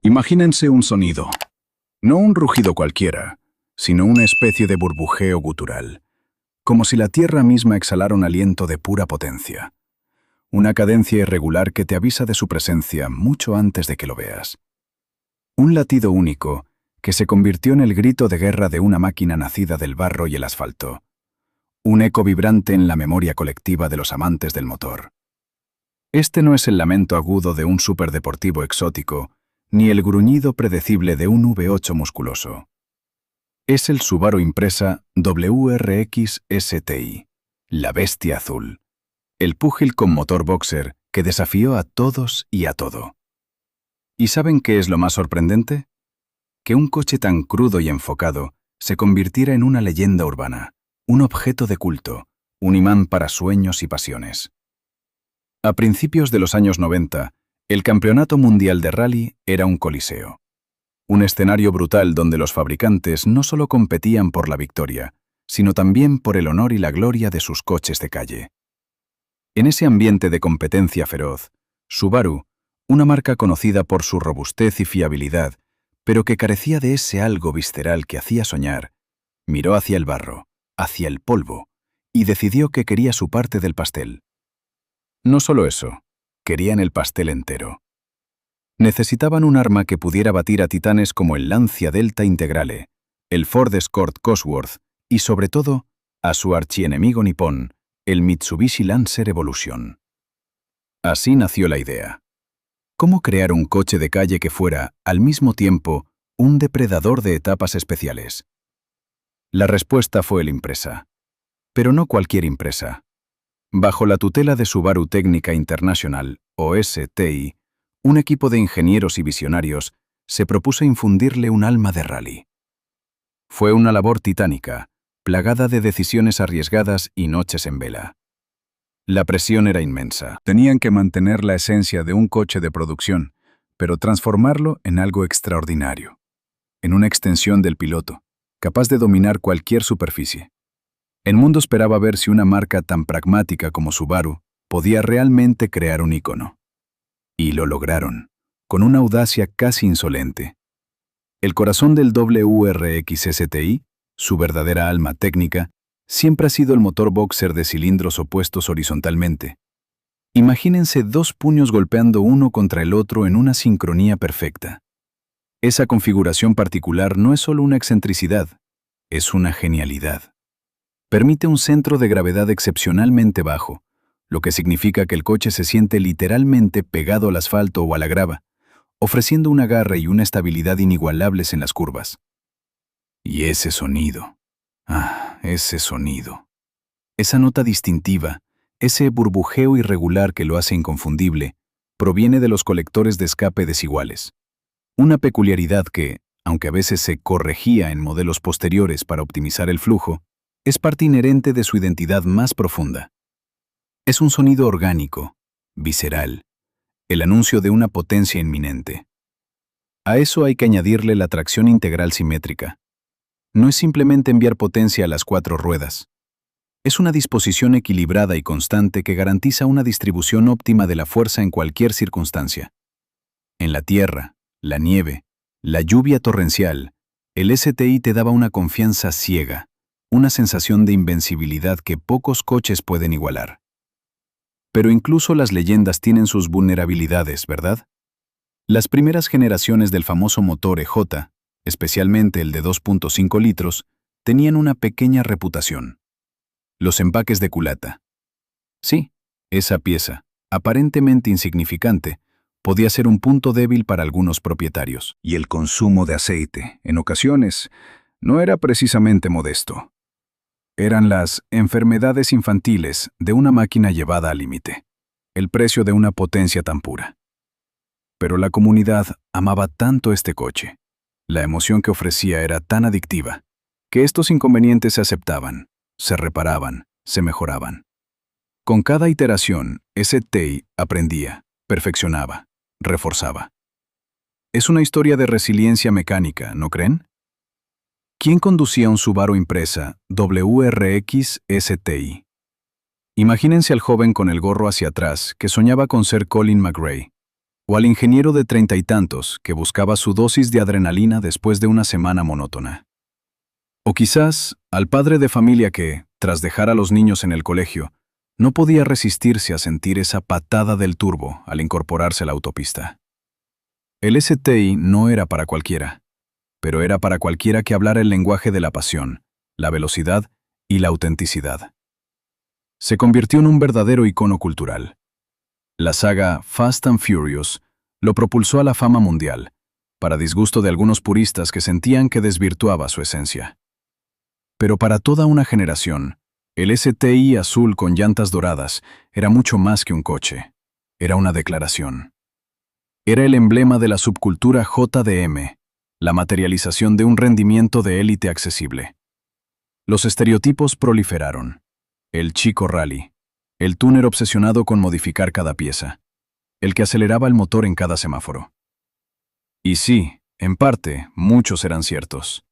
Imagínense un sonido. No un rugido cualquiera, sino una especie de burbujeo gutural, como si la tierra misma exhalara un aliento de pura potencia. Una cadencia irregular que te avisa de su presencia mucho antes de que lo veas. Un latido único que se convirtió en el grito de guerra de una máquina nacida del barro y el asfalto. Un eco vibrante en la memoria colectiva de los amantes del motor. Este no es el lamento agudo de un superdeportivo exótico, ni el gruñido predecible de un V8 musculoso. Es el Subaru Impreza WRX STI, la bestia azul. El púgil con motor boxer que desafió a todos y a todo. ¿Y saben qué es lo más sorprendente? Que un coche tan crudo y enfocado se convirtiera en una leyenda urbana, un objeto de culto, un imán para sueños y pasiones. A principios de los años 90, el Campeonato Mundial de Rally era un coliseo. Un escenario brutal donde los fabricantes no solo competían por la victoria, sino también por el honor y la gloria de sus coches de calle. En ese ambiente de competencia feroz, Subaru, una marca conocida por su robustez y fiabilidad, pero que carecía de ese algo visceral que hacía soñar, miró hacia el barro, hacia el polvo, y decidió que quería su parte del pastel. No solo eso, querían el pastel entero. Necesitaban un arma que pudiera batir a titanes como el Lancia Delta Integrale, el Ford Escort Cosworth y, sobre todo, a su archienemigo nipón, el Mitsubishi Lancer Evolution. Así nació la idea. ¿Cómo crear un coche de calle que fuera, al mismo tiempo, un depredador de etapas especiales? La respuesta fue el Impreza. Pero no cualquier Impreza. Bajo la tutela de Subaru Técnica International, o STI, un equipo de ingenieros y visionarios se propuso infundirle un alma de rally. Fue una labor titánica, plagada de decisiones arriesgadas y noches en vela. La presión era inmensa. Tenían que mantener la esencia de un coche de producción, pero transformarlo en algo extraordinario, en una extensión del piloto, capaz de dominar cualquier superficie. El mundo esperaba ver si una marca tan pragmática como Subaru podía realmente crear un ícono. Y lo lograron, con una audacia casi insolente. El corazón del WRX STI, su verdadera alma técnica, siempre ha sido el motor boxer de cilindros opuestos horizontalmente. Imagínense dos puños golpeando uno contra el otro en una sincronía perfecta. Esa configuración particular no es solo una excentricidad, es una genialidad. Permite un centro de gravedad excepcionalmente bajo, lo que significa que el coche se siente literalmente pegado al asfalto o a la grava, ofreciendo un agarre y una estabilidad inigualables en las curvas. Y ese sonido. Ese sonido. Esa nota distintiva, ese burbujeo irregular que lo hace inconfundible, proviene de los colectores de escape desiguales. Una peculiaridad que, aunque a veces se corregía en modelos posteriores para optimizar el flujo, es parte inherente de su identidad más profunda. Es un sonido orgánico, visceral, el anuncio de una potencia inminente. A eso hay que añadirle la tracción integral simétrica. No es simplemente enviar potencia a las cuatro ruedas. Es una disposición equilibrada y constante que garantiza una distribución óptima de la fuerza en cualquier circunstancia. En la tierra, la nieve, la lluvia torrencial, el STI te daba una confianza ciega, una sensación de invencibilidad que pocos coches pueden igualar. Pero incluso las leyendas tienen sus vulnerabilidades, ¿verdad? Las primeras generaciones del famoso motor EJ, especialmente el de 2.5 litros, tenían una pequeña reputación. Los empaques de culata. Sí, esa pieza, aparentemente insignificante, podía ser un punto débil para algunos propietarios. Y el consumo de aceite, en ocasiones, no era precisamente modesto. Eran las enfermedades infantiles de una máquina llevada al límite, el precio de una potencia tan pura. Pero la comunidad amaba tanto este coche, la emoción que ofrecía era tan adictiva, que estos inconvenientes se aceptaban, se reparaban, se mejoraban. Con cada iteración, STI aprendía, perfeccionaba, reforzaba. Es una historia de resiliencia mecánica, ¿no creen? ¿Quién conducía un Subaru Impreza WRX STI? Imagínense al joven con el gorro hacia atrás que soñaba con ser Colin McRae, o al ingeniero de 30 y tantos que buscaba su dosis de adrenalina después de una semana monótona. O quizás al padre de familia que, tras dejar a los niños en el colegio, no podía resistirse a sentir esa patada del turbo al incorporarse a la autopista. El STI no era para cualquiera, pero era para cualquiera que hablara el lenguaje de la pasión, la velocidad y la autenticidad. Se convirtió en un verdadero icono cultural. La saga Fast and Furious lo propulsó a la fama mundial, para disgusto de algunos puristas que sentían que desvirtuaba su esencia. Pero para toda una generación, el STI azul con llantas doradas era mucho más que un coche. Era una declaración. Era el emblema de la subcultura JDM, la materialización de un rendimiento de élite accesible. Los estereotipos proliferaron. El chico rally, el túner obsesionado con modificar cada pieza, el que aceleraba el motor en cada semáforo. Y sí, en parte, muchos eran ciertos.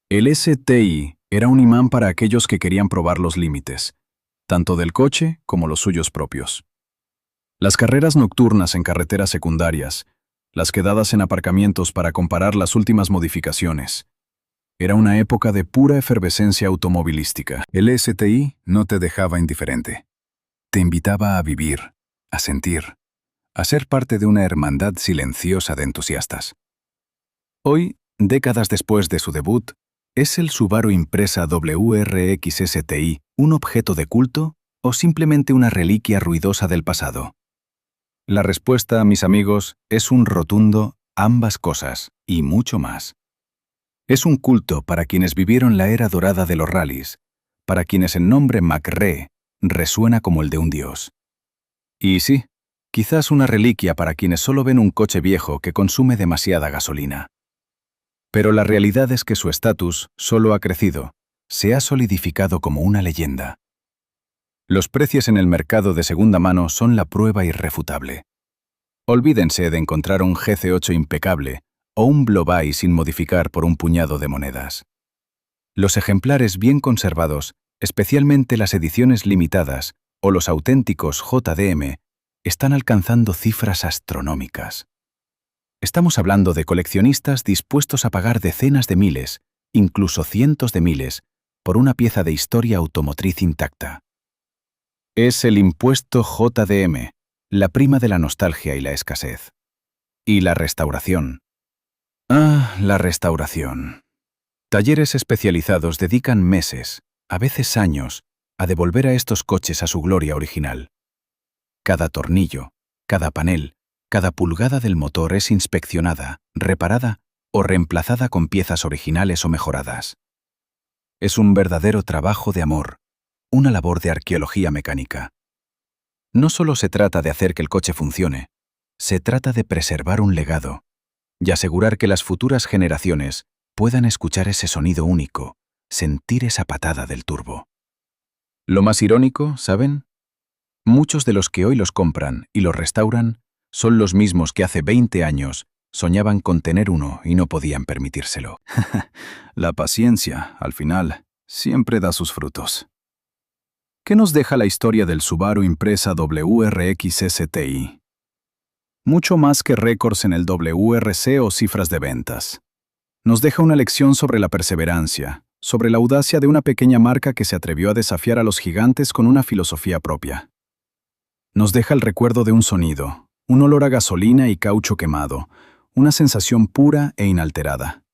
El STI era un imán para aquellos que querían probar los límites, tanto del coche como los suyos propios. Las carreras nocturnas en carreteras secundarias, las quedadas en aparcamientos para comparar las últimas modificaciones. Era una época de pura efervescencia automovilística. El STI no te dejaba indiferente. Te invitaba a vivir, a sentir, a ser parte de una hermandad silenciosa de entusiastas. Hoy, décadas después de su debut, ¿es el Subaru Impreza WRX STI un objeto de culto o simplemente una reliquia ruidosa del pasado? La respuesta, mis amigos, es un rotundo ambas cosas y mucho más. Es un culto para quienes vivieron la era dorada de los rallies, para quienes el nombre McRae resuena como el de un dios. Y sí, quizás una reliquia para quienes solo ven un coche viejo que consume demasiada gasolina. Pero la realidad es que su estatus solo ha crecido, se ha solidificado como una leyenda. Los precios en el mercado de segunda mano son la prueba irrefutable. Olvídense de encontrar un GC8 impecable o un Blobay sin modificar por un puñado de monedas. Los ejemplares bien conservados, especialmente las ediciones limitadas o los auténticos JDM, están alcanzando cifras astronómicas. Estamos hablando de coleccionistas dispuestos a pagar decenas de miles, incluso cientos de miles, por una pieza de historia automotriz intacta. Es el impuesto JDM, la prima de la nostalgia y la escasez. Y la restauración. La restauración. Talleres especializados dedican meses, a veces años, a devolver a estos coches a su gloria original. Cada tornillo, cada panel, cada pulgada del motor es inspeccionada, reparada o reemplazada con piezas originales o mejoradas. Es un verdadero trabajo de amor, una labor de arqueología mecánica. No solo se trata de hacer que el coche funcione, se trata de preservar un legado y asegurar que las futuras generaciones puedan escuchar ese sonido único, sentir esa patada del turbo. Lo más irónico, ¿saben? Muchos de los que hoy los compran y los restauran son los mismos que hace 20 años soñaban con tener uno y no podían permitírselo. La paciencia, al final, siempre da sus frutos. ¿Qué nos deja la historia del Subaru Impreza WRX STI? Mucho más que récords en el WRC o cifras de ventas. Nos deja una lección sobre la perseverancia, sobre la audacia de una pequeña marca que se atrevió a desafiar a los gigantes con una filosofía propia. Nos deja el recuerdo de un sonido, un olor a gasolina y caucho quemado, una sensación pura e inalterada.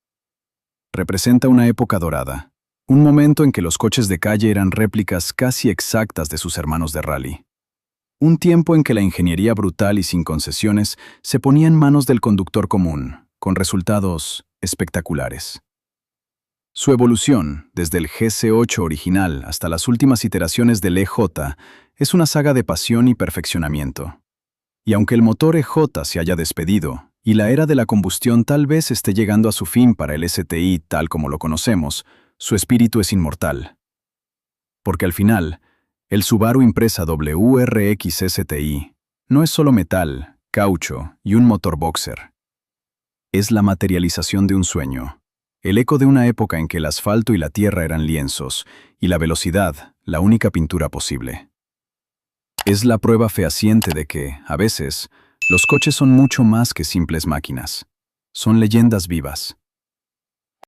Representa una época dorada, un momento en que los coches de calle eran réplicas casi exactas de sus hermanos de rally. Un tiempo en que la ingeniería brutal y sin concesiones se ponía en manos del conductor común, con resultados espectaculares. Su evolución, desde el GC8 original hasta las últimas iteraciones del EJ, es una saga de pasión y perfeccionamiento. Y aunque el motor EJ se haya despedido, y la era de la combustión tal vez esté llegando a su fin para el STI tal como lo conocemos, su espíritu es inmortal. Porque al final, el Subaru Impreza WRX STI no es solo metal, caucho y un motor boxer. Es la materialización de un sueño, el eco de una época en que el asfalto y la tierra eran lienzos, y la velocidad, la única pintura posible. Es la prueba fehaciente de que, a veces, Los coches son mucho más que simples máquinas. Son leyendas vivas.